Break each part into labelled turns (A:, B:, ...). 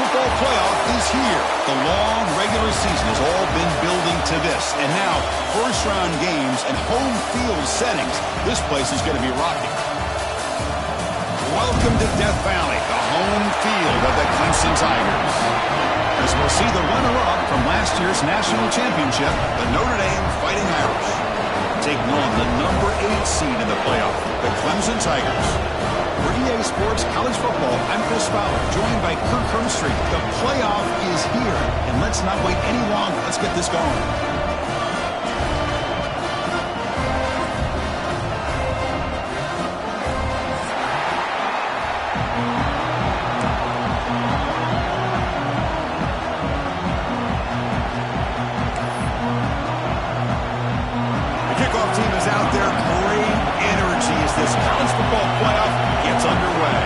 A: football playoff is here. The long regular season has all been building to this. And now, first-round games and home field settings. This place is going to be rocking. Welcome to Death Valley, the home field of the Clemson Tigers. As we'll see the runner-up from last year's national championship, the Notre Dame Fighting Irish, taking on the number 8 seed in the playoff, the Clemson Tigers. For EA Sports College Football, I'm Chris Fowler, joined by Kirk Hermstreet. The playoff is here, and let's not wait any longer. Let's get this going. Out there, great energy as this college football playoff gets underway.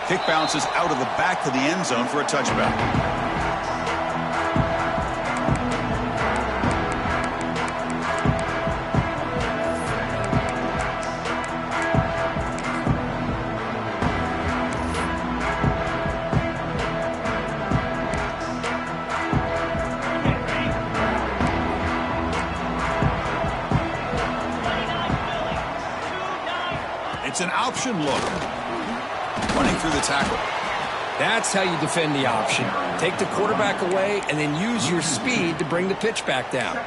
A: Kick bounces out of the back of the end zone for a touchback. It's an option look. Running through the tackle.
B: That's how you defend the option. Take the quarterback away and then use your speed to bring the pitch back down.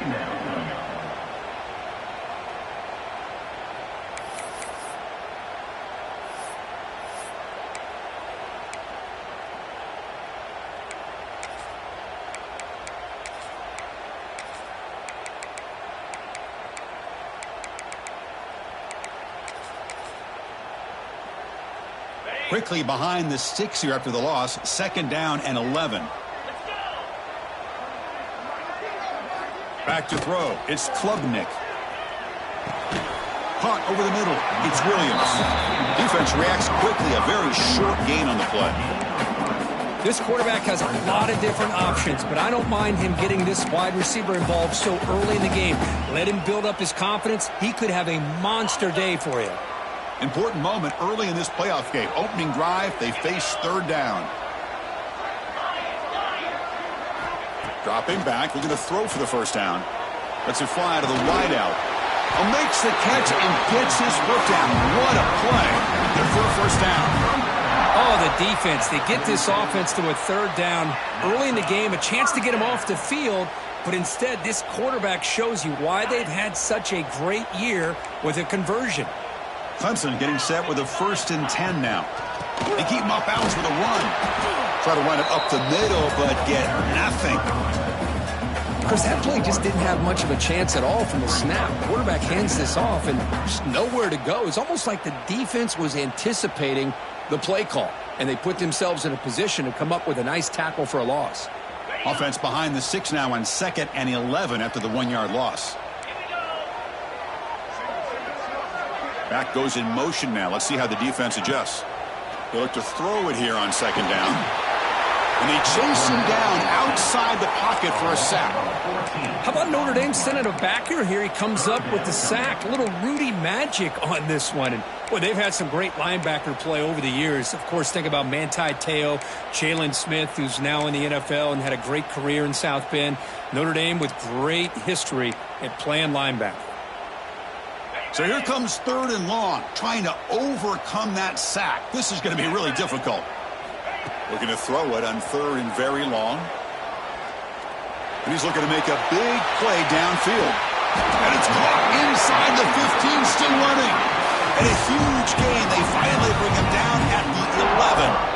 A: Quickly behind the sticks here after the loss. 2nd down and 11. Back to throw. It's Klubnik. Caught over the middle. It's Williams. Defense reacts quickly. A very short gain on the play.
B: This quarterback has a lot of different options, but I don't mind him getting this wide receiver involved so early in the game. Let him build up his confidence. He could have a monster day for you.
A: Important moment early in this playoff game. Opening drive, they face 3rd down. Dropping back, looking to throw for the 1st down. Lets it fly to the wideout. Makes the catch and gets his foot down. What a play. They're for a 1st down.
B: Oh, the defense. They get this offense to a 3rd down. Early in the game, a chance to get him off the field, but instead this quarterback shows you why they've had such a great year with a conversion.
A: Clemson getting set with a 1st and 10 now. They keep him off bounds with a run. Try to run it up the middle, but get nothing.
B: Chris, that play just didn't have much of a chance at all from the snap. Quarterback hands this off and just nowhere to go. It's almost like the defense was anticipating the play call, and they put themselves in a position to come up with a nice tackle for a loss.
A: Offense behind the 6 now on 2nd and 11 after the 1-yard loss. Back goes in motion now. Let's see how the defense adjusts. They look to throw it here on 2nd down. And they chase him down outside the pocket for a sack.
B: How about Notre Dame sending a backer here? He comes up with the sack. A little Rudy magic on this one. And boy, they've had some great linebacker play over the years. Of course, think about Manti Te'o, Jalen Smith, who's now in the NFL and had a great career in South Bend. Notre Dame with great history at playing linebacker.
A: So here comes 3rd and long, trying to overcome that sack. This is going to be really difficult. Looking to throw it on 3rd and very long. And he's looking to make a big play downfield. And it's caught inside the 15, still running. And a huge gain. They finally bring him down at the 11.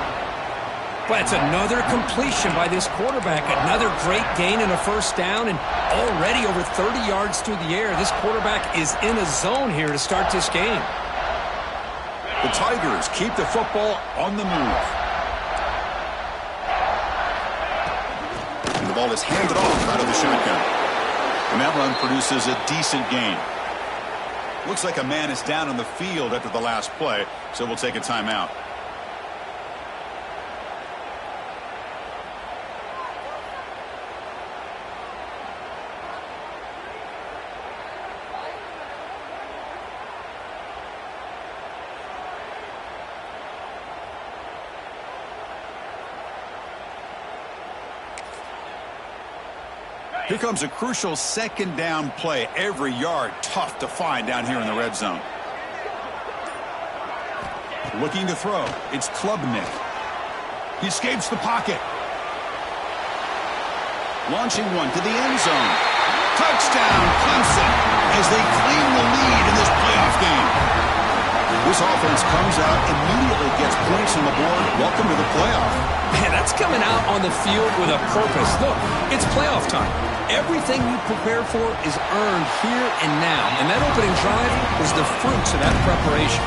B: But it's another completion by this quarterback. Another great gain and a 1st down, and already over 30 yards through the air. This quarterback is in a zone here to start this game.
A: The Tigers keep the football on the move. And the ball is handed off out of the shotgun. And that run produces a decent gain. Looks like a man is down on the field after the last play, so we'll take a timeout. Here comes a crucial second down play. Every yard tough to find down here in the red zone. Looking to throw. It's Klubnik. He escapes the pocket. Launching one to the end zone. Touchdown, Clemson, as they claim the lead in this playoff game. This offense comes out, immediately gets points on the board. Welcome to the playoff.
B: Man, that's coming out on the field with a purpose. Look, it's playoff time. Everything you prepare for is earned here and now. And that opening drive was the fruits of that preparation.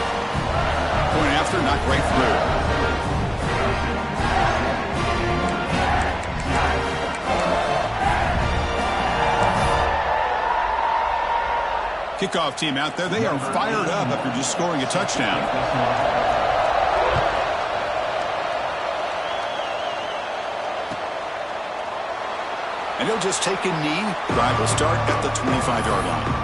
A: Point after, not right through. Kickoff team out there, they are fired up after just scoring a touchdown. And he'll just take a knee. Drive will start at the 25-yard line.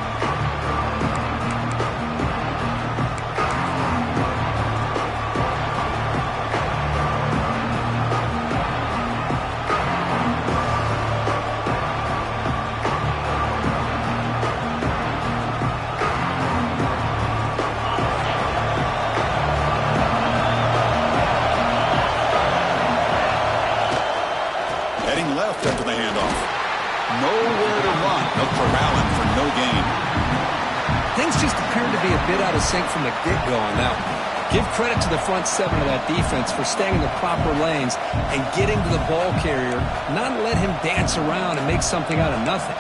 A: After the handoff. Nowhere to run. They'll corral him for no gain.
B: Things just appeared to be a bit out of sync from the get-go on that one. Give credit to the front seven of that defense for staying in the proper lanes and getting to the ball carrier, not let him dance around and make something out of nothing.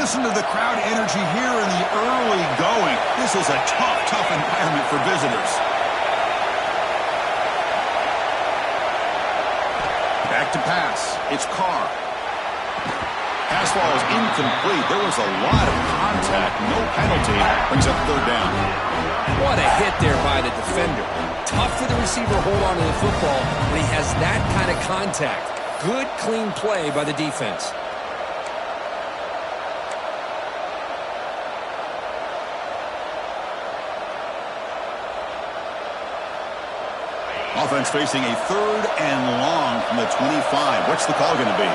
A: Listen to the crowd energy here in the early going. This is a tough environment for visitors. Back to pass. It's Carr. Pass ball is incomplete. There was a lot of contact. No penalty. Brings up third down.
B: What a hit there by the defender. Tough for the receiver to hold on to the football when he has that kind of contact. Good, clean play by the defense.
A: Offense facing a third and long from the 25. What's the call going to be?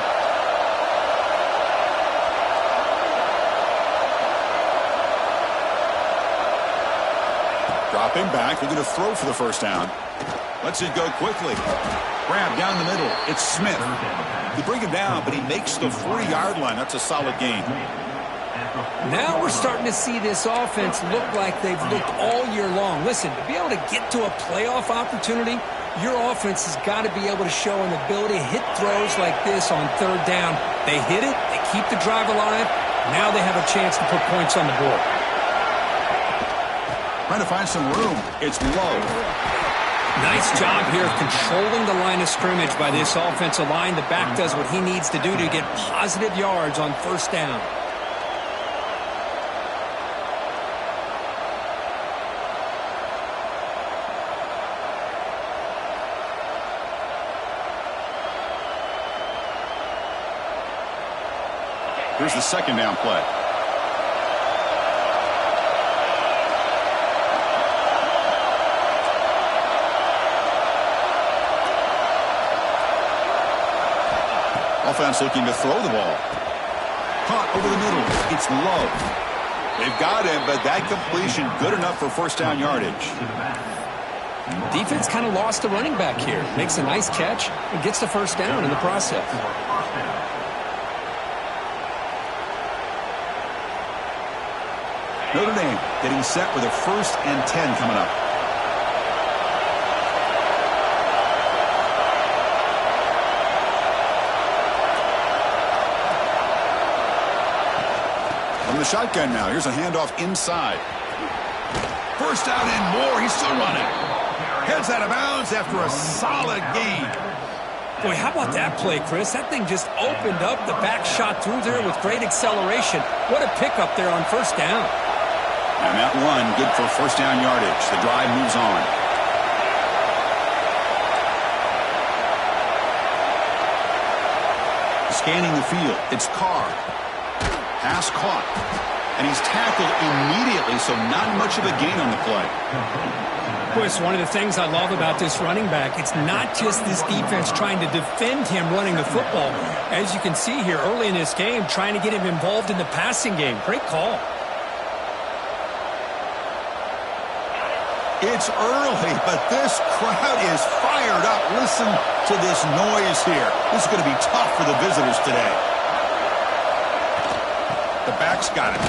A: Dropping back. They're going to throw for the first down. Lets it go quickly. Grab down the middle. It's Smith. They bring him down, but he makes the 40-yard line. That's a solid gain.
B: Now we're starting to see this offense look like they've looked all year long. Listen, to be able to get to a playoff opportunity, your offense has got to be able to show an ability to hit throws like this on third down. They hit it, they keep the drive alive. Now they have a chance to put points on the board.
A: Trying to find some room. It's low.
B: Nice job here of controlling the line of scrimmage by this offensive line. The back does what he needs to do to get positive yards on first down.
A: Here's the second down play. Offense looking to throw the ball. Caught over the middle. It's Love. They've got him, but that completion good enough for first down yardage.
B: Defense kind of lost the running back here. Makes a nice catch and gets the first down in the process.
A: Notre Dame getting set with a 1st and 10 coming up. From the shotgun now. Here's a handoff inside. First down and more. He's still running. Heads out of bounds after a solid gain.
B: Boy, how about that play, Chris? That thing just opened up. The back shot through there with great acceleration. What a pickup there on first down.
A: And that run, good for first down yardage. The drive moves on. Scanning the field. It's Carr. Pass caught. And he's tackled immediately, so not much of a gain on the play.
B: Boy, it's one of the things I love about this running back. It's not just this defense trying to defend him running the football. As you can see here early in this game, trying to get him involved in the passing game. Great call.
A: It's early, but this crowd is fired up. Listen to this noise here. This is going to be tough for the visitors today. The back's got it.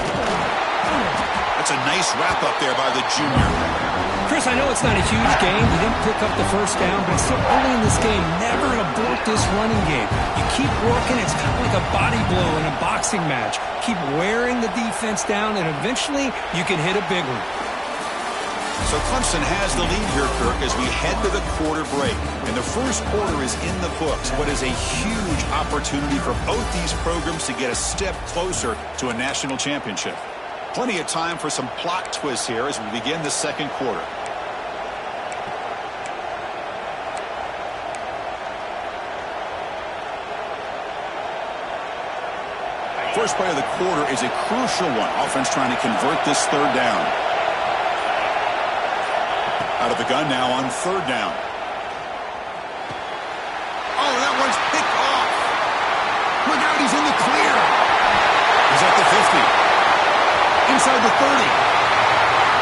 A: That's a nice wrap up there by the junior.
B: Chris, I know it's not a huge game. You didn't pick up the first down, but it's still early in this game. Never abort this running game. You keep working. It's kind of like a body blow in a boxing match. Keep wearing the defense down, and eventually you can hit a big one.
A: So Clemson has the lead here, Kirk, as we head to the quarter break. And the first quarter is in the books. What is a huge opportunity for both these programs to get a step closer to a national championship. Plenty of time for some plot twists here as we begin the second quarter. First play of the quarter is a crucial one. Offense trying to convert this third down. Out of the gun now on third down. Oh, that one's picked off. Look out, he's in the clear. He's at the 50. Inside the 30.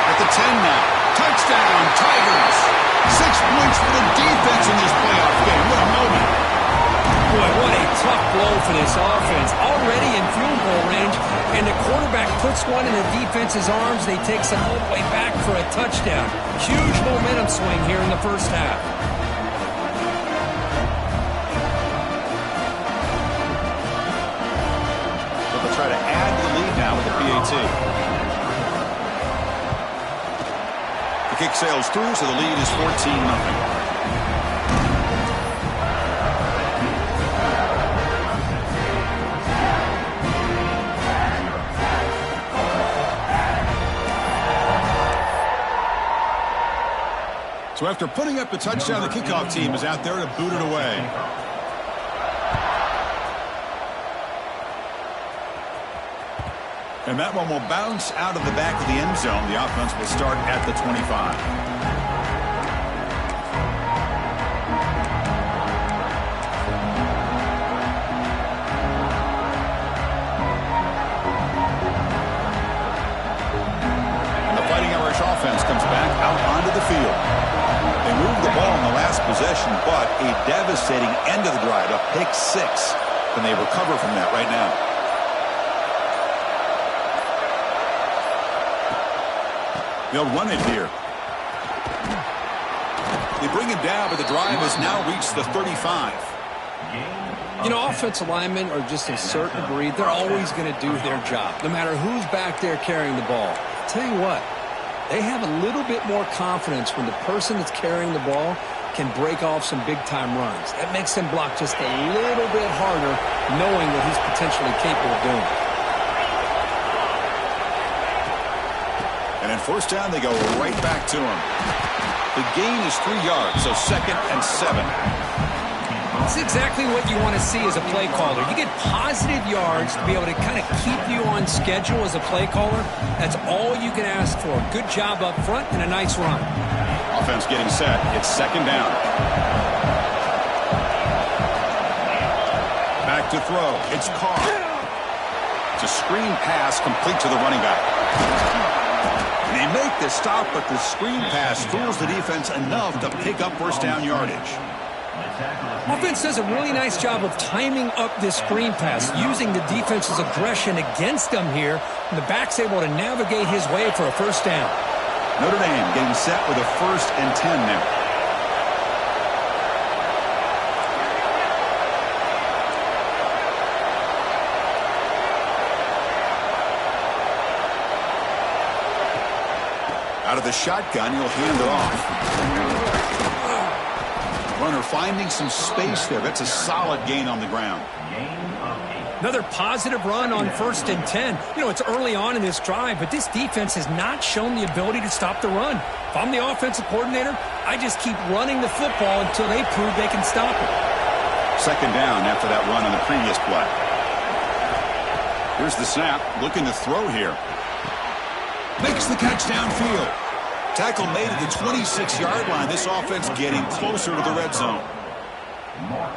A: At the 10 now. Touchdown, Tigers. 6 points for the defense in this playoff game. What a moment.
B: Boy, what a tough blow for this offense. Already in field goal range, and the quarterback puts one in the defense's arms. They take some all the way back for a touchdown. Huge momentum swing here in the first half.
A: They'll try to add the lead now with the PAT. The kick sails through, so the lead is 14-0. So after putting up the touchdown, the kickoff team is out there to boot it away. And that one will bounce out of the back of the end zone. The offense will start at the 25. Offense comes back out onto the field. They moved the ball in the last possession, but a devastating end of the drive, a pick six. And they recover from that right now. They'll run it here. They bring him down, but the drive has now reached the 35.
B: You know, offensive linemen are just a certain breed. They're always going to do their job, no matter who's back there carrying the ball. I'll tell you what. They have a little bit more confidence when the person that's carrying the ball can break off some big-time runs. That makes them block just a little bit harder, knowing what he's potentially capable of doing.
A: And in first down, they go right back to him. The gain is 3 yards, so 2nd and 7.
B: That's exactly what you want to see as a play caller. You get positive yards to be able to kind of keep you on schedule as a play caller. That's all you can ask for. Good job up front and a nice run.
A: Offense getting set. It's 2nd down. Back to throw. It's Carr. It's a screen pass complete to the running back. And they make the stop, but the screen pass fools the defense enough to pick up first down yardage.
B: Offense does a really nice job of timing up this screen pass, using the defense's aggression against them here, and the back's able to navigate his way for a first down.
A: Notre Dame getting set with a 1st and 10 now. Out of the shotgun, he'll hand it off. Runner finding some space there. That's a solid gain on the ground.
B: Another positive run on 1st and 10. You know, it's early on in this drive, but this defense has not shown the ability to stop the run. If I'm the offensive coordinator, I just keep running the football until they prove they can stop it.
A: 2nd down after that run on the previous play. Here's the snap. Looking to throw here. Makes the catch downfield. Tackle made at the 26-yard line. This offense getting closer to the red zone.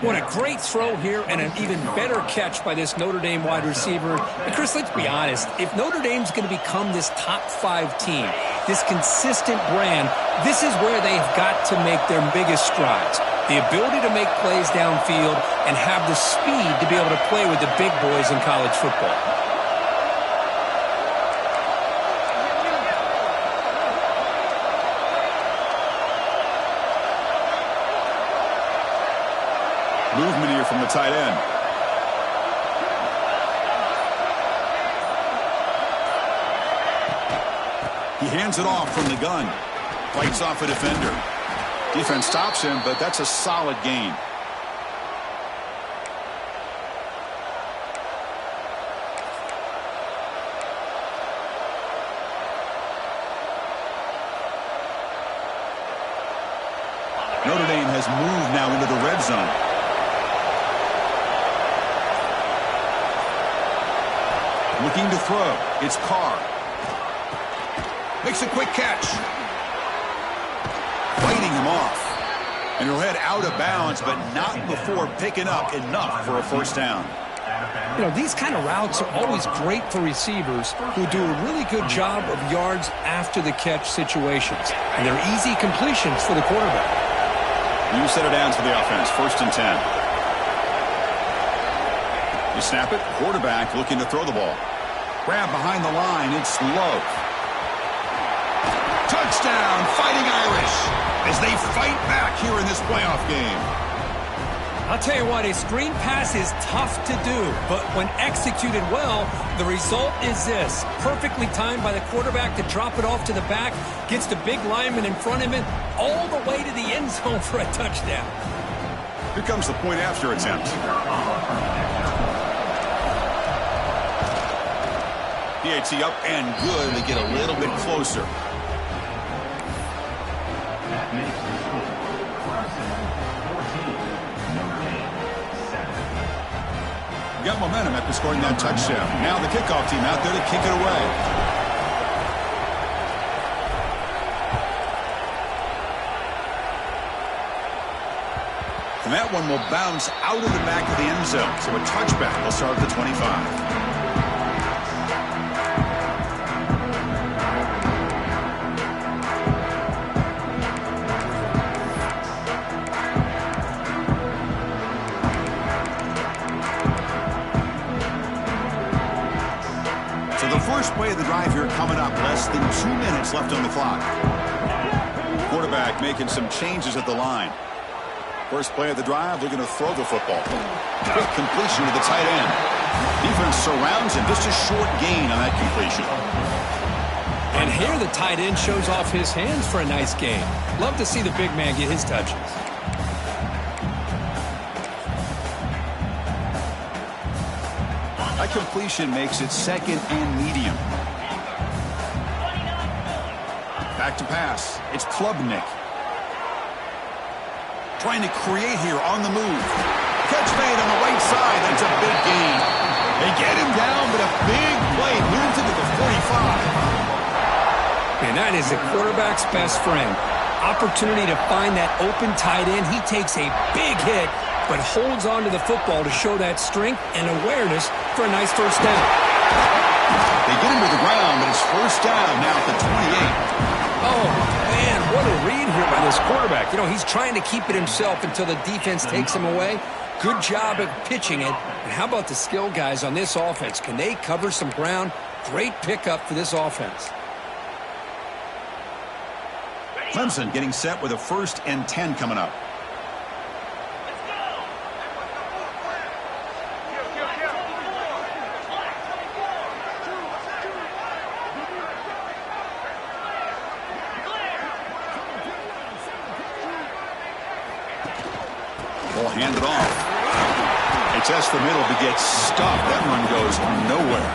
B: What a great throw here and an even better catch by this Notre Dame wide receiver. And Chris, let's be honest. If Notre Dame's going to become this top 5 team, this consistent brand, this is where they've got to make their biggest strides. The ability to make plays downfield and have the speed to be able to play with the big boys in college football.
A: Movement here from the tight end. He hands it off from the gun. Fights off a defender. Defense stops him, but that's a solid gain. Notre Dame has moved now into the red zone. Looking to throw. It's Carr. Makes a quick catch. Fighting him off. And he'll head out of bounds, but not before picking up enough for a first down.
B: You know, these kind of routes are always great for receivers who do a really good job of yards after the catch situations. And they're easy completions for the quarterback.
A: New set of downs for the offense. 1st and 10. You snap it. Quarterback looking to throw the ball. Grab behind the line. It's low. Touchdown, Fighting Irish, as they fight back here in this playoff game.
B: I'll tell you what, a screen pass is tough to do, but when executed well, the result is this. Perfectly timed by the quarterback to drop it off to the back, gets the big lineman in front of him, all the way to the end zone for a touchdown.
A: Here comes the point after attempt. PAT up and good. They get a little bit closer. Got momentum after scoring that touchdown. Now the kickoff team out there to kick it away. And that one will bounce out of the back of the end zone. So a touchback will start at the 25. First play of the drive here coming up. Less than 2 minutes left on the clock. Quarterback making some changes at the line. First play of the drive, they're going to throw the football. Quick completion to the tight end. Defense surrounds him. Just a short gain on that completion.
B: And here the tight end shows off his hands for a nice gain. Love to see the big man get his touches.
A: That completion makes it 2nd and medium. Back to pass. It's Klubnik. Trying to create here on the move. Catch made on the right side. That's a big gain. They get him down, but a big play moves into the 45.
B: And that is the quarterback's best friend. Opportunity to find that open tight end. He takes a big hit, but holds on to the football to show that strength and awareness for a nice first down.
A: They get him to the ground, but it's first down now at the 28.
B: Oh, man, what a read here by this quarterback. You know, he's trying to keep it himself until the defense takes him away. Good job at pitching it. And how about the skill guys on this offense? Can they cover some ground? Great pickup for this offense.
A: Clemson getting set with a 1st and 10 coming up. We'll hand it off. They test the middle to get stuffed. That one goes nowhere.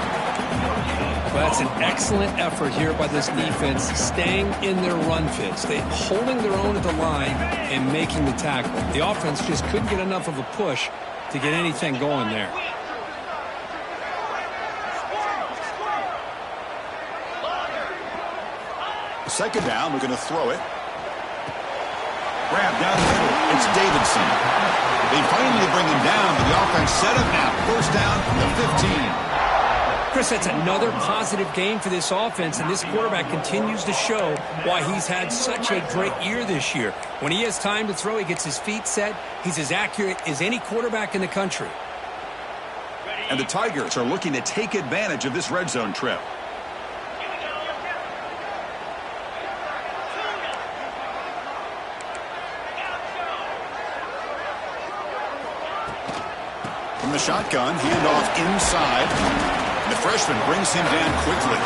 B: Well, that's an excellent effort here by this defense, staying in their run fits. They holding their own at the line and making the tackle. The offense just couldn't get enough of a push to get anything going there.
A: Second down, we're going to throw it. Grab down the middle. It's Davidson. They finally bring him down, but the offense set up now. First down, the 15.
B: Chris, that's another positive game for this offense, and this quarterback continues to show why he's had such a great year this year. When he has time to throw, he gets his feet set. He's as accurate as any quarterback in the country.
A: And the Tigers are looking to take advantage of this red zone trip. From the shotgun, handoff inside. The freshman brings him down quickly.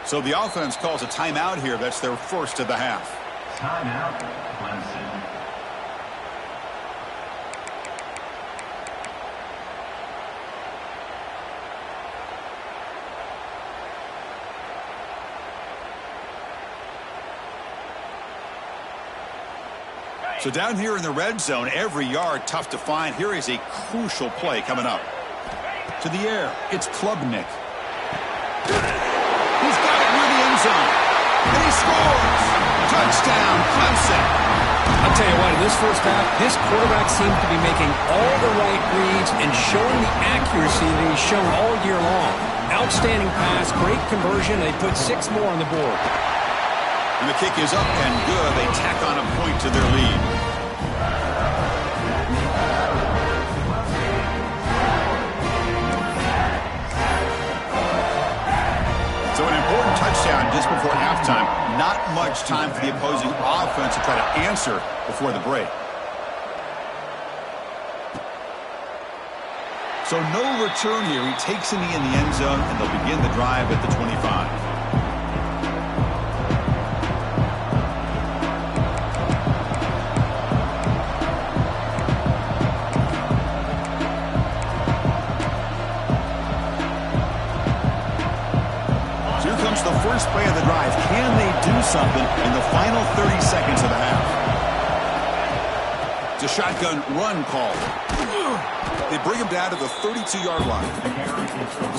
A: So the offense calls a timeout here. That's their first of the half.
C: Timeout, Clemson.
A: So down here in the red zone, every yard tough to find. Here is a crucial play coming up. To the air, it's Klubnik. He's got it near the end zone. And he scores! Touchdown, Clemson!
B: I'll tell you what, in this first half, this quarterback seems to be making all the right reads and showing the accuracy that he's shown all year long. Outstanding pass, great conversion. They put 6 more on the board.
A: And the kick is up and good. They tack on a point to their lead. So an important touchdown just before halftime. Not much time for the opposing offense to try to answer before the break. So no return here. He takes a knee in the end zone, and they'll begin the drive at the 25. First play of the drive. Can they do something in the final 30 seconds of the half? It's a shotgun run call. They bring him down to the 32-yard line.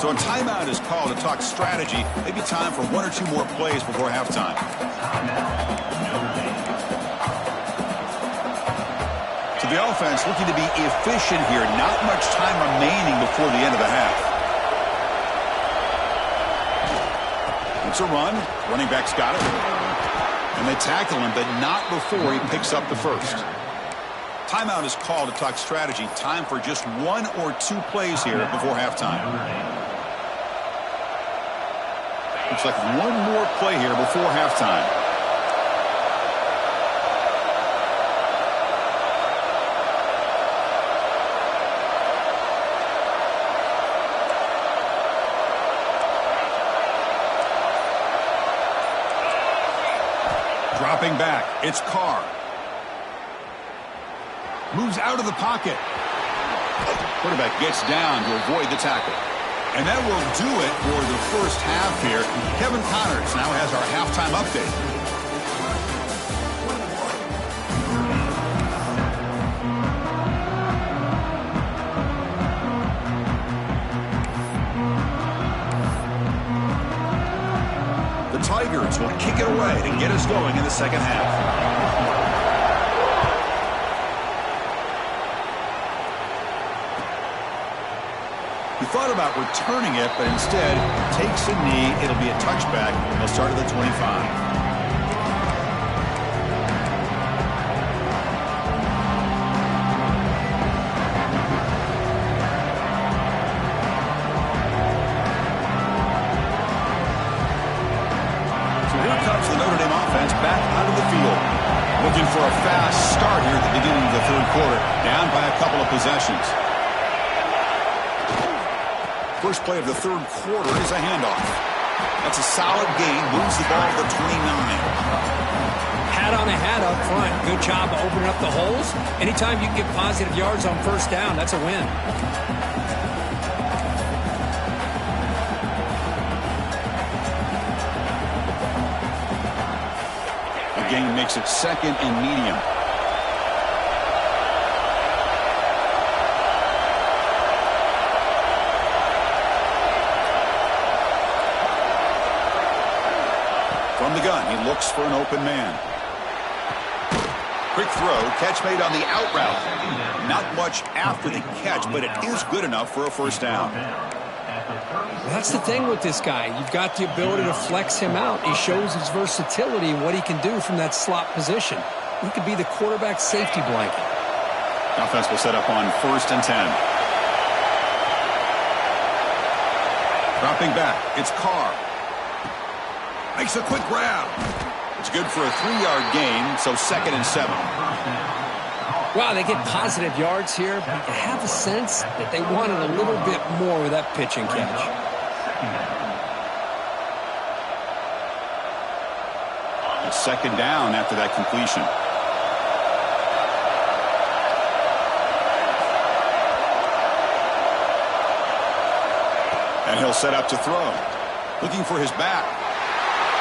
A: So a timeout is called to talk strategy. Maybe time for 1 or 2 more plays before halftime. So the offense looking to be efficient here. Not much time remaining before the end of the half. It's a run. Running back's got it. And they tackle him, but not before he picks up the first. Timeout is called to talk strategy. Time for just 1 or 2 plays here before halftime. Looks like 1 more play here before halftime. Dropping back, it's Carr. Moves out of the pocket. Quarterback gets down to avoid the tackle. And that will do it for the first half here. Kevin Connors now has our halftime update. Tigers will kick it away to get us going in the second half. He thought about returning it, but instead takes a knee. It'll be a touchback. He'll start at the 25. Looking for a fast start here at the beginning of the third quarter. Down by a couple of possessions. First play of the third quarter is a handoff. That's a solid gain. Moves the ball to the 29.
B: Hat on a hat up front. Good job opening up the holes. Anytime you can get positive yards on first down, that's a win. Gain makes it second and medium.
A: the gun. He looks for an open man. Quick throw. Catch made on the out route. Not much after the catch, but it is good enough for a first down.
B: That's the thing with this guy. You've got the ability to flex him out. He shows his versatility and what he can do from that slot position. He could be the quarterback safety blanket.
A: Offense will set up on 1st and 10. Dropping back. It's Carr. Makes a quick grab. It's good for a 3-yard gain, so 2nd and 7.
B: Wow, they get positive yards here, but you have a sense that they wanted a little bit more with that pitch and catch.
A: It's 2nd down after that completion. And he'll set up to throw. Looking for his back.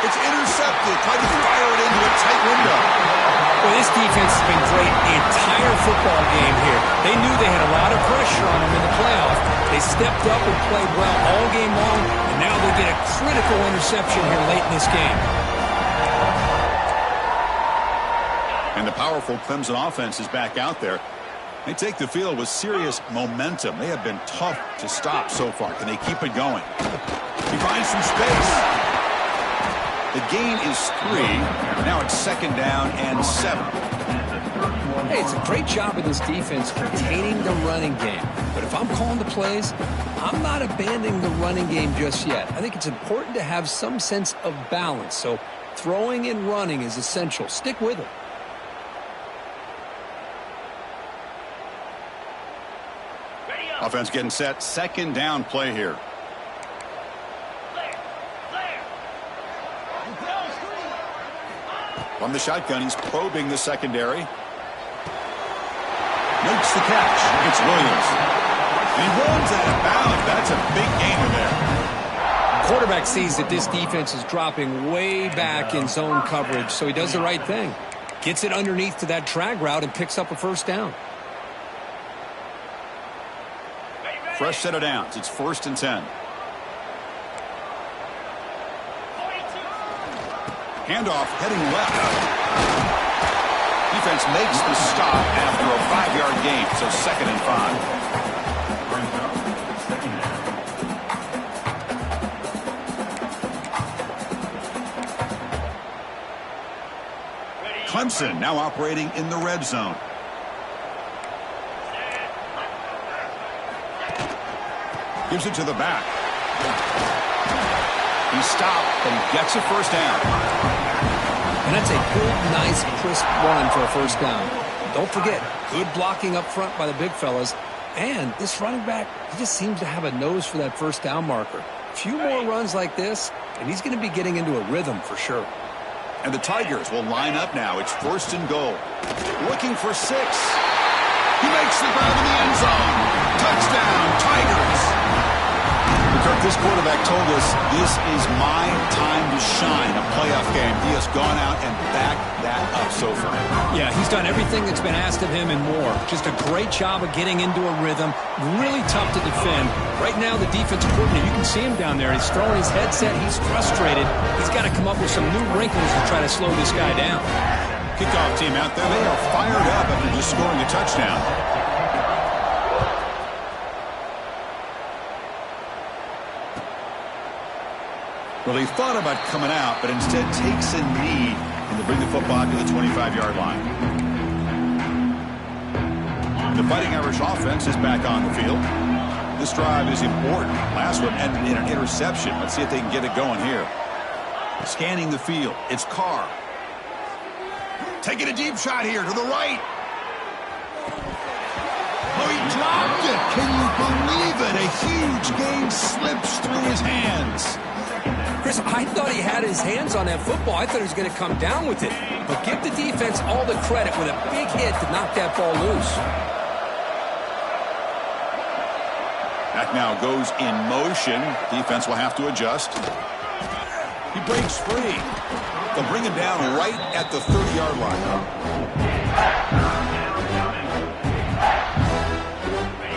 A: It's intercepted. Tried to fire it into a tight window.
B: Well, this defense has been great the entire football game here. They knew they had a lot of pressure on them in the playoff. They stepped up and played well all game long, and now they get a critical interception here late in this game.
A: And the powerful Clemson offense is back out there. They take the field with serious momentum. They have been tough to stop so far. Can they keep it going? He finds some space. The gain is 3. Now it's 2nd down and 7.
B: Hey, it's a great job of this defense containing the running game. But if I'm calling the plays, I'm not abandoning the running game just yet. I think it's important to have some sense of balance. So throwing and running is essential. Stick with it.
A: Offense getting set. 2nd down play here. From the shotgun, he's probing the secondary. Makes the catch. It's Williams. And he runs out of bounds. That's a big gainer there.
B: Quarterback sees that this defense is dropping way back in zone coverage, so he does the right thing. Gets it underneath to that drag route and picks up a first down.
A: Fresh set of downs. It's 1st and 10. Handoff heading left. Defense makes the stop after a 5-yard gain, so 2nd and 5. Clemson now operating in the red zone. Gives it to the back. He stopped and gets a first down.
B: And that's a good, nice, crisp run for a first down. Don't forget, good blocking up front by the big fellas. And this running back, he just seems to have a nose for that first down marker. A few more runs like this, and he's going to be getting into a rhythm for sure.
A: And the Tigers will line up now. It's 1st and goal. Looking for 6. He makes the grab in the end zone. Touchdown, Tigers. Kirk, this quarterback told us this is my time to shine, a playoff game. He has gone out and backed that up so far.
B: Yeah, he's done everything that's been asked of him and more. Just a great job of getting into a rhythm. Really tough to defend. Right now, the defensive coordinator, you can see him down there. He's throwing his headset. He's frustrated. He's got to come up with some new wrinkles to try to slow this guy down.
A: Kickoff team out there. They are fired up after just scoring a touchdown. Well, he thought about coming out, but instead takes a knee and to bring the football to the 25-yard line. The Fighting Irish offense is back on the field. This drive is important. Last one ended in an interception. Let's see if they can get it going here. Scanning the field. It's Carr. Taking a deep shot here to the right. Oh, he dropped it. Can you believe it? A huge gain slips through his hands.
B: Chris, I thought he had his hands on that football. I thought he was going to come down with it. But give the defense all the credit with a big hit to knock that ball loose.
A: Back now goes in motion. Defense will have to adjust. He breaks free. They'll bring him down right at the 30-yard line.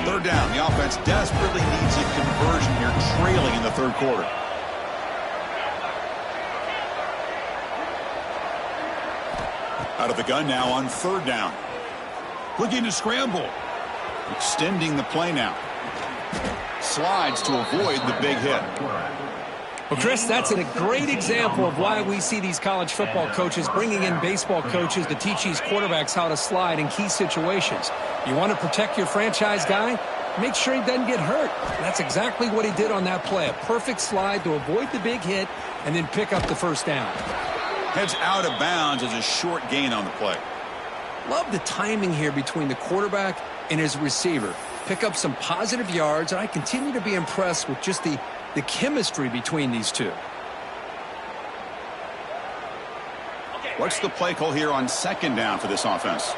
A: Third down. The offense desperately needs a conversion here, trailing in the third quarter. Out of the gun now on 3rd down. Looking to scramble. Extending the play now. Slides to avoid the big hit.
B: Well, Chris, that's a great example of why we see these college football coaches bringing in baseball coaches to teach these quarterbacks how to slide in key situations. You want to protect your franchise guy? Make sure he doesn't get hurt. That's exactly what he did on that play. A perfect slide to avoid the big hit and then pick up the 1st down.
A: Heads out of bounds as a short gain on the play.
B: Love the timing here between the quarterback and his receiver. Pick up some positive yards, and I continue to be impressed with just the chemistry between these two.
A: What's the play call here on 2nd down for this offense?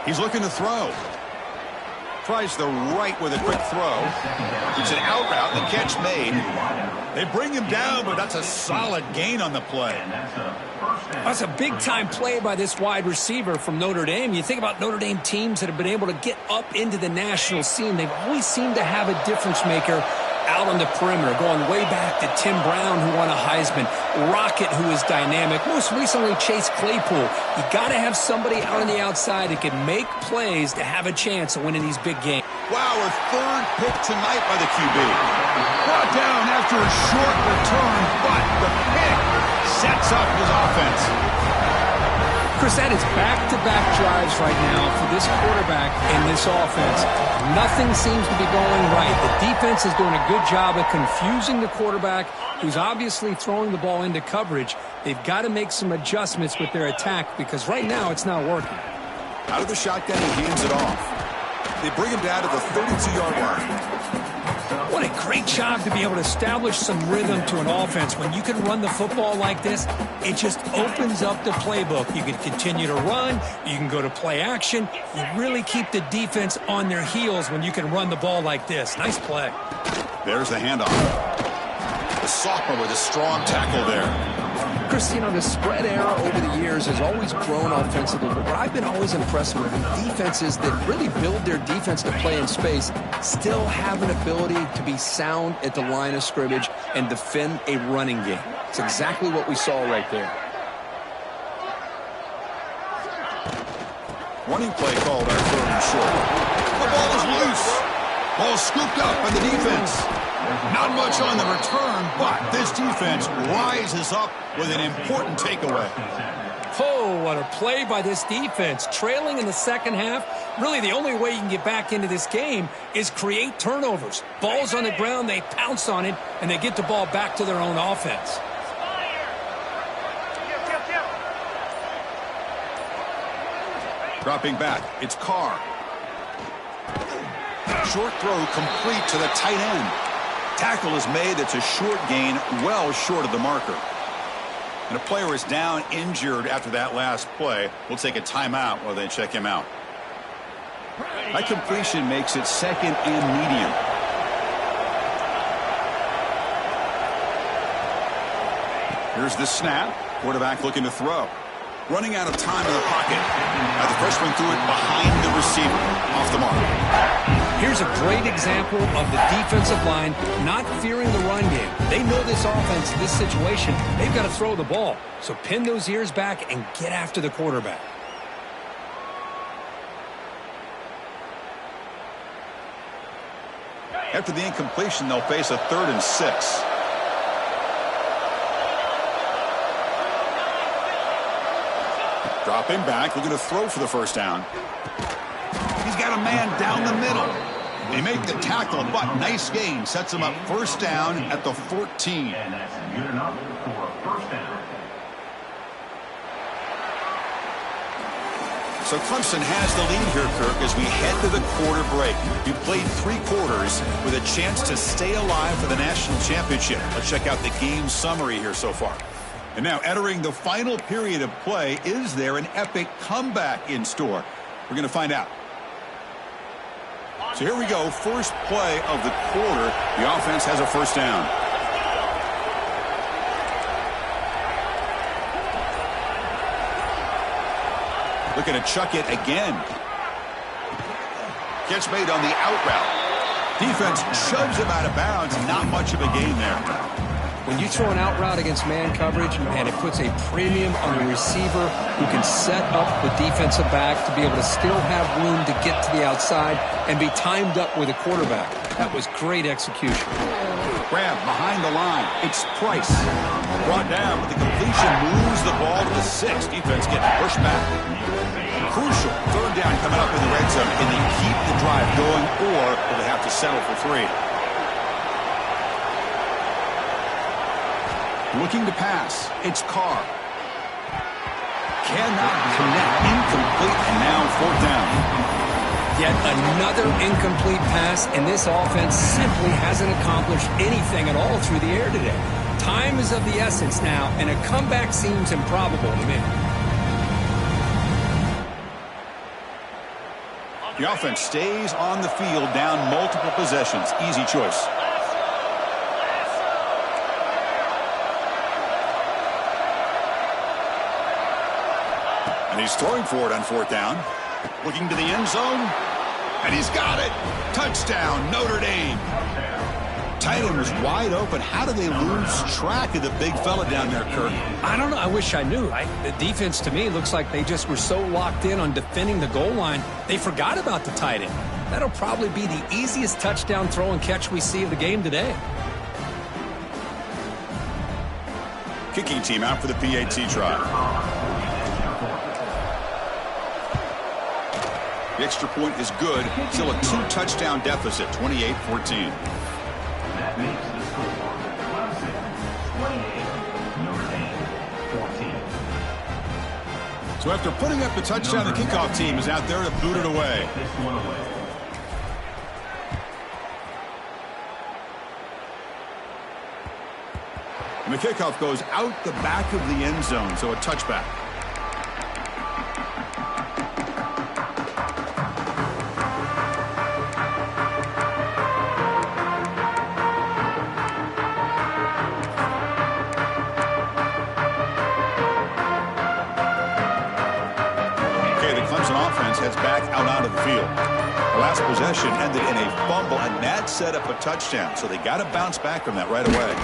A: He's looking to throw. Tries the right with a quick throw. It's an out route. The catch made. They bring him down, but that's a solid gain on the play.
B: That's a big-time play by this wide receiver from Notre Dame. You think about Notre Dame teams that have been able to get up into the national scene. They've always seemed to have a difference maker out on the perimeter, going way back to Tim Brown, who won a Heisman, Rocket, who is dynamic, most recently Chase Claypool. You got to have somebody out on the outside that can make plays to have a chance of winning these big games.
A: Wow, a 3rd pick tonight by the QB. Brought down after a short return, but the pick sets up his offense.
B: Chris, that is back-to-back drives right now for this quarterback and this offense. Nothing seems to be going right. The defense is doing a good job of confusing the quarterback, who's obviously throwing the ball into coverage. They've got to make some adjustments with their attack because right now it's not working.
A: Out of the shotgun, he hands it off. They bring him down to the 32-yard line.
B: What a great job to be able to establish some rhythm to an offense. When you can run the football like this, it just opens up the playbook. You can continue to run. You can go to play action. You really keep the defense on their heels when you can run the ball like this. Nice play.
A: There's the handoff. The sophomore with a strong tackle there.
B: Chris, you know, the spread era over the years has always grown offensively, but what I've been always impressed with defenses that really build their defense to play in space still have an ability to be sound at the line of scrimmage and defend a running game. It's exactly what we saw right there.
A: Running play called on 3rd and short. The ball is loose. Ball scooped up by the defense. Not much on the return, but this defense rises up with an important takeaway.
B: Oh, what a play by this defense. Trailing in the 2nd half, really the only way you can get back into this game is create turnovers. Ball's on the ground, they pounce on it, and they get the ball back to their own offense.
A: Dropping back, it's Carr. Short throw complete to the tight end. Tackle is made. It's a short gain, well short of the marker. And a player is down injured after that last play. We'll take a timeout while they check him out. That completion makes it 2nd and medium. Here's the snap. Quarterback looking to throw. Running out of time in the pocket. The freshman threw it behind the receiver. Off the mark.
B: Here's a great example of the defensive line not fearing the run game. They know this offense, this situation, they've got to throw the ball. So pin those ears back and get after the quarterback.
A: After the incompletion, they'll face a 3rd and 6. Dropping back, looking to throw for the 1st down. He's got a man down the middle. They make the tackle, but nice gain. Sets him up 1st down at the 14.
C: And that's good enough for 1st down.
A: So Clemson has the lead here, Kirk, as we head to the quarter break. You played 3 quarters with a chance to stay alive for the national championship. Let's check out the game summary here so far. And now entering the final period of play, is there an epic comeback in store? We're going to find out. So here we go, first play of the quarter. The offense has a 1st down. Looking to chuck it again. Catch made on the out route. Defense shoves him out of bounds. Not much of a gain there.
B: When you throw an out route against man coverage, and it puts a premium on the receiver who can set up the defensive back to be able to still have room to get to the outside and be timed up with a quarterback. That was great execution.
A: Grab behind the line. It's Price. Brought down, but the completion moves the ball to the 6. Defense getting pushed back. Crucial. Third down coming up in the red zone. Can they keep the drive going, or will they have to settle for 3? Looking to pass. It's Carr. Cannot connect. Incomplete, and now 4th down.
B: Yet another incomplete pass, and this offense simply hasn't accomplished anything at all through the air today. Time is of the essence now, and a comeback seems improbable to me.
A: The offense stays on the field, down multiple possessions. Easy choice. And he's throwing for it on 4th down. Looking to the end zone. And he's got it. Touchdown, Notre Dame. Tight end was wide open. How do they lose track of the big fella down there, Kirk?
B: I don't know. I wish I knew. The defense, to me, looks like they just were so locked in on defending the goal line, they forgot about the tight end. That'll probably be the easiest touchdown throw and catch we see of the game today.
A: Kicking team out for the PAT try. The extra point is good. Still a 2-touchdown deficit, 28-14.
C: That makes the score Clemson 28, Notre Dame 14.
A: So after putting up the touchdown, the kickoff team is out there to boot it away.
C: This one away.
A: And the kickoff goes out the back of the end zone, so a touchback. Heads back out onto the field. The last possession ended in a fumble, and that set up a touchdown. So they got to bounce back from that right away.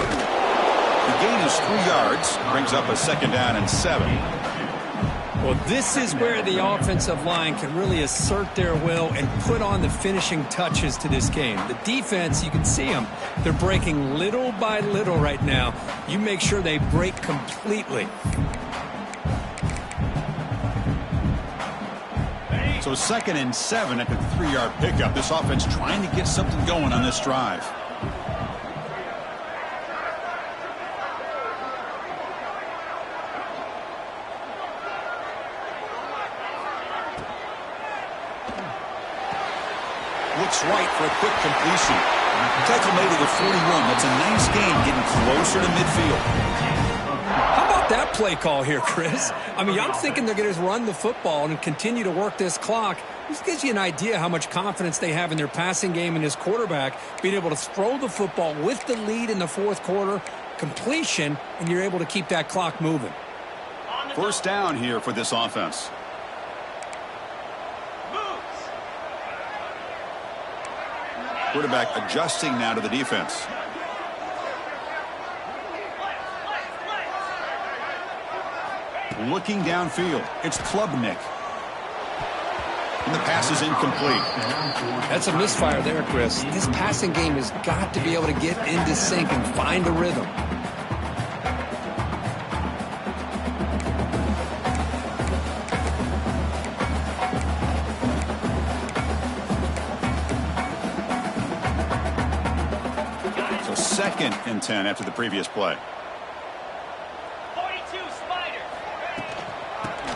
A: The gain is 3 yards, brings up a 2nd down and 7.
B: Well, this is where the offensive line can really assert their will and put on the finishing touches to this game. The defense, you can see them. They're breaking little by little right now. You make sure they break completely.
A: So 2nd and 7 at the 3-yard pickup. This offense trying to get something going on this drive. Looks right for a quick completion. Tackle made to the 41. That's a nice gain, getting closer to midfield.
B: How about that play call here, Chris? I mean, I'm thinking they're going to run the football and continue to work this clock. This gives you an idea how much confidence they have in their passing game and his quarterback, being able to throw the football with the lead in the 4th quarter, completion, and you're able to keep that clock moving.
A: 1st down here for this offense. Quarterback adjusting now to the defense. Looking downfield, it's Klubnik. And the pass is incomplete.
B: That's a misfire there, Chris. This passing game has got to be able to get into sync and find a rhythm.
A: So 2nd and 10 after the previous play.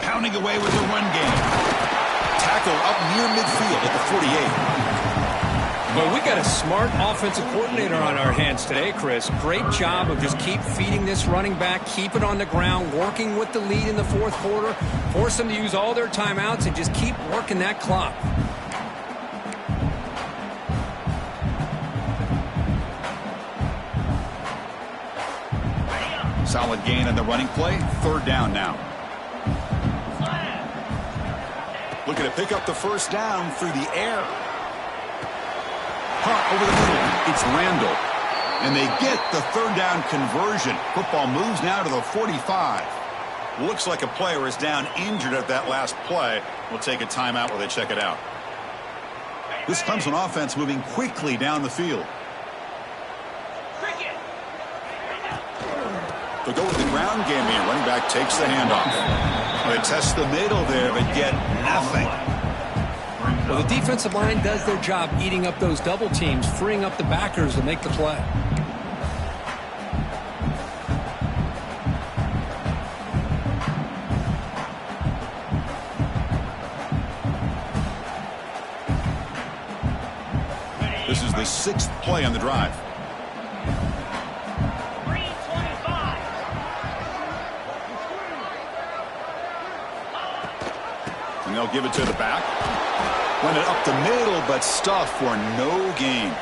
A: Pounding away with the run game. Tackle up near midfield at the 48.
B: But we got a smart offensive coordinator on our hands today, Chris. Great job of just keep feeding this running back, keep it on the ground, working with the lead in the 4th quarter, force them to use all their timeouts, and just keep working that clock.
A: Solid gain on the running play. 3rd down now. Looking to pick up the 1st down through the air. Caught over the middle. It's Randall. And they get the third down conversion. Football moves now to the 45. Looks like a player is down injured at that last play. We'll take a timeout while they check it out. This Clemson offense moving quickly down the field. They'll go with the ground game here. Running back takes the handoff. They test the middle there, but get nothing.
B: Well, the defensive line does their job eating up those double teams, freeing up the backers to make the play.
A: This is the 6th play on the drive. And they'll give it to the back. Went it up the middle, but stuffed for no gain.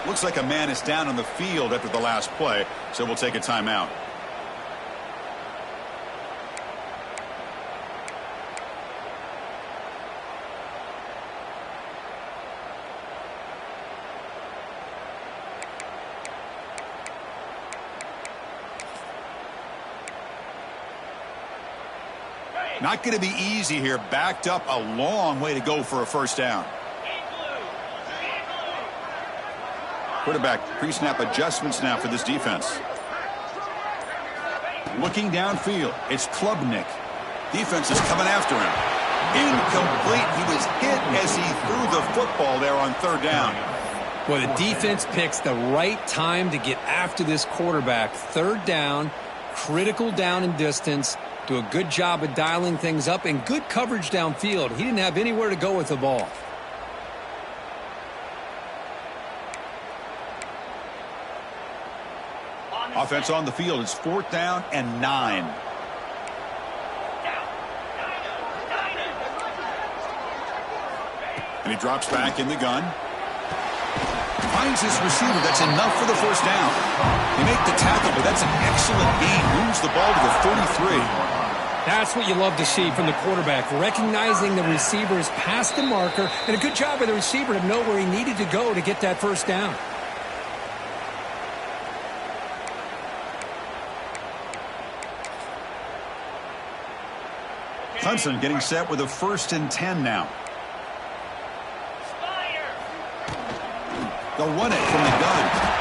A: Looks like a man is down on the field after the last play, so we'll take a timeout. Not going to be easy here. Backed up a long way to go for a first down. Quarterback pre-snap adjustments now for this defense. Looking downfield. It's Klubnik. Defense is coming after him. Incomplete. He was hit as he threw the football there on third down.
B: Well, the defense picks the right time to get after this quarterback. Third down, critical down and distance. Do a good job of dialing things up and good coverage downfield. He didn't have anywhere to go with the ball.
A: Offense on the field. It's 4th down and 9. And he drops back in the gun. Finds his receiver. That's enough for the first down. They make the tackle, but that's an excellent gain. Moves the ball to the 33.
B: That's what you love to see from the quarterback, recognizing the receiver is past the marker, and a good job by the receiver to know where he needed to go to get that first down.
A: Clemson getting set with a 1st and 10 now. They'll run it from the gun.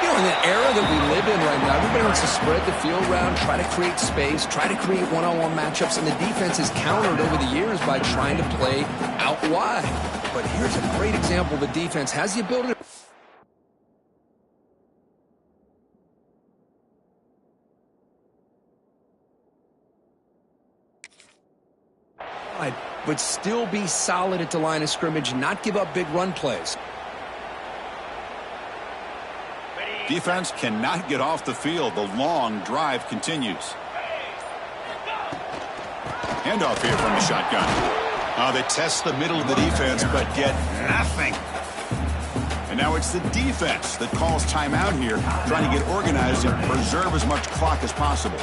B: You know, in the era that we live in right now, everybody wants to spread the field around, try to create space, try to create one-on-one matchups, and the defense has countered over the years by trying to play out wide. But here's a great example. The defense has the ability to but still be solid at the line of scrimmage, not give up big run plays.
A: Defense cannot get off the field. The long drive continues. Handoff here from the shotgun. They test the middle of the defense, but get nothing. And now it's the defense that calls timeout here, trying to get organized and preserve as much clock as possible.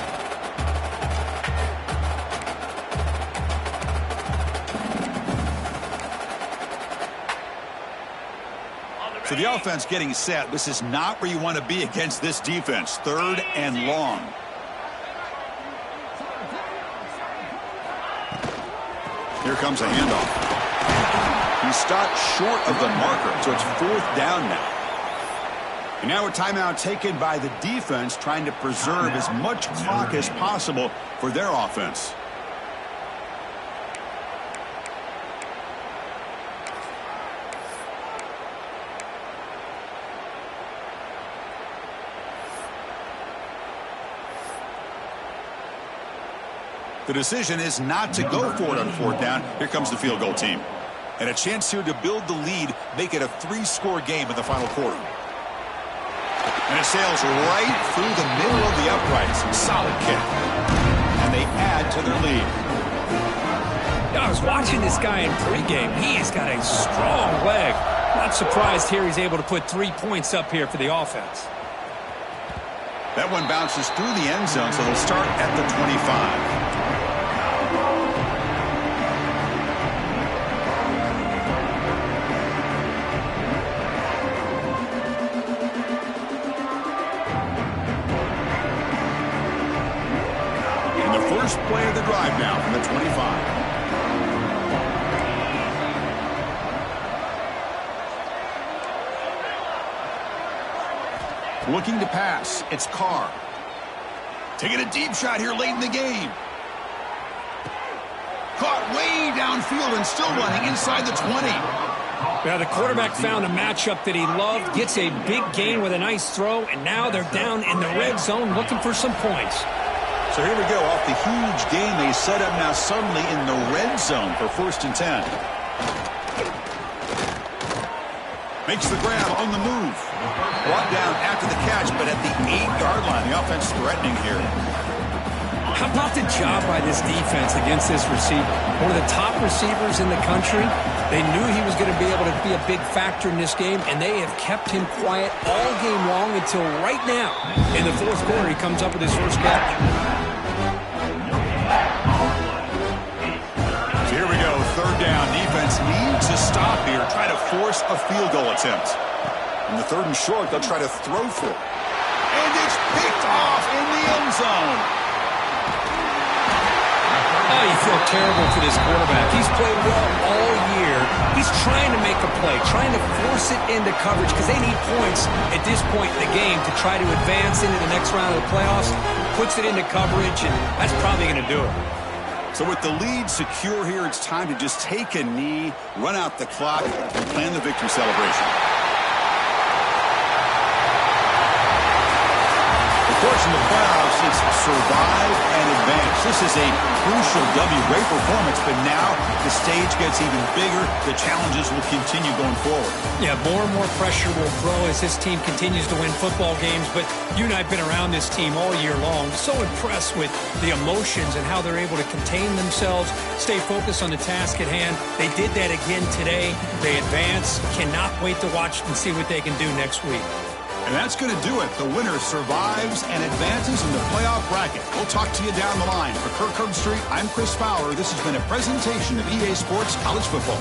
A: So the offense getting set. This is not where you want to be against this defense. 3rd and long. Here comes a handoff. He stopped short of the marker, so it's 4th down now. And now a timeout taken by the defense, trying to preserve as much clock as possible for their offense. The decision is not to go for it on 4th down. Here comes the field goal team. And a chance here to build the lead, make it a 3-score game in the final quarter. And it sails right through the middle of the uprights. Solid kick. And they add to their lead.
B: I was watching this guy in pregame. He has got a strong leg. Not surprised here he's able to put 3 points up here for the offense.
A: That one bounces through the end zone, so they'll start at the 25. Looking to pass. It's Carr. Taking a deep shot here late in the game. Caught way downfield and still running inside the 20.
B: Well, the quarterback found a matchup that he loved, gets a big gain with a nice throw, and now they're down in the red zone looking for some points.
A: So here we go. Off the huge gain they set up now suddenly in the red zone for 1st and 10. Makes the grab on the move. Brought down after the catch, but at the 8-yard line. The offense threatening here.
B: How about the job by this defense against this receiver? One of the top receivers in the country. They knew he was going to be able to be a big factor in this game, and they have kept him quiet all game long until right now. In the 4th quarter, he comes up with his first catch.
A: So here we go, 3rd down. Defense needs to stop here, try to force a field goal attempt. In the 3rd and short, they'll try to throw for it. And it's picked off in the end zone.
B: Oh, you feel terrible for this quarterback. He's played well all year. He's trying to make a play, trying to force it into coverage because they need points at this point in the game to try to advance into the next round of the playoffs. Puts it into coverage, and that's probably going to do it.
A: So with the lead secure here, it's time to just take a knee, run out the clock, and plan the victory celebration. Of course, in the playoffs, it's survive and advance. This is a crucial W. Great performance, but now the stage gets even bigger. The challenges will continue going forward.
B: Yeah, more and more pressure will grow as this team continues to win football games, but you and I have been around this team all year long. So impressed with the emotions and how they're able to contain themselves, stay focused on the task at hand. They did that again today. They advance. Cannot wait to watch and see what they can do next week.
A: And that's going to do it. The winner survives and advances in the playoff bracket. We'll talk to you down the line. For Kirk Herbstreit, I'm Chris Fowler. This has been a presentation of EA Sports College Football.